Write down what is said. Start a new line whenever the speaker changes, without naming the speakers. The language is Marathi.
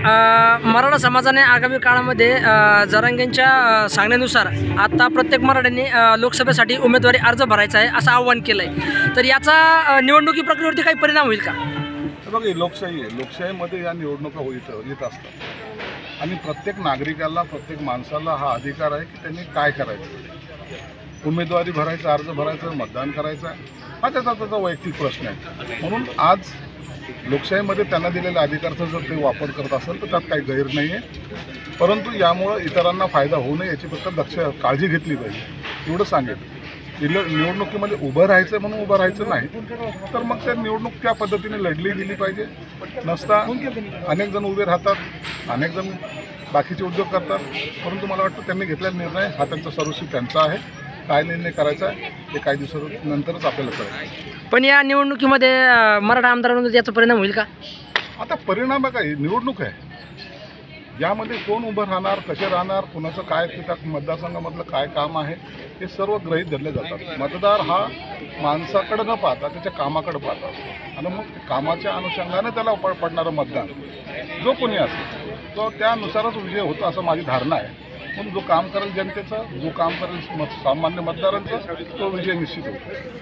मराठा समाजाने आगामी काळामध्ये जरांगेंच्या सांगण्यानुसार आता प्रत्येक मराठ्यांनी लोकसभेसाठी उमेदवारी अर्ज भरायचा आहे असं आवाहन केलं आहे। तर याचा निवडणुकी प्रक्रियेवरती काही परिणाम होईल का?
बघा, ही लोकशाही आहे। लोकशाहीमध्ये या निवडणुका येत असतात आणि प्रत्येक नागरिकाला, प्रत्येक माणसाला हा अधिकार आहे की त्यांनी काय करायचं, उमेदवारी भरायचा, अर्ज भरायचा, मतदान करायचं, हा त्याचा वैयक्तिक प्रश्न आहे। म्हणून आज लोकशाहीमध्ये त्यांना दिलेल्या अधिकाराचा जर ते वापर करत असेल तर त्यात काही गैर नाही आहे, परंतु यामुळं इतरांना फायदा होऊ नये याची फक्त काळजी घेतली पाहिजे एवढं सांगेल। निवडणुकीमध्ये उभं राहायचं म्हणून उभं राहायचं नाही, तर मग त्या निवडणूक त्या पद्धतीने लढली गेली पाहिजे। नसता अनेक जण उभे राहतात, अनेक जण बाकीचे उद्योग करतात, परंतु मला वाटतं त्यांनी घेतलेला निर्णय हा त्यांचा सर्वस्वी त्यांचा आहे। काय निर्णय करायचा आहे हे काही दिवसानंतरच आपल्याला कळेल।
पण या निवडणुकीमध्ये मराठा आमदारांवर याचा परिणाम होईल का?
आता परिणाम काय, निवडणूक आहे, यामध्ये कोण उभं राहणार, कसे राहणार, कुणाचं काय, त्या मतदारसंघामधलं काय काम आहे हे सर्व गृहीत धरले जातात। मतदार हा माणसाकडे न पाहता त्याच्या कामाकडे पाहता असतो आणि मग कामाच्या अनुषंगाने त्याला पडणारं मतदान जो कोणी असेल तो त्यानुसारच विजय होतो असं माझी धारणा आहे। म्हणून जो काम करेल जनतेचा, जो काम करेल सामान्य मतदारांचा, तो विजय निश्चित होतो।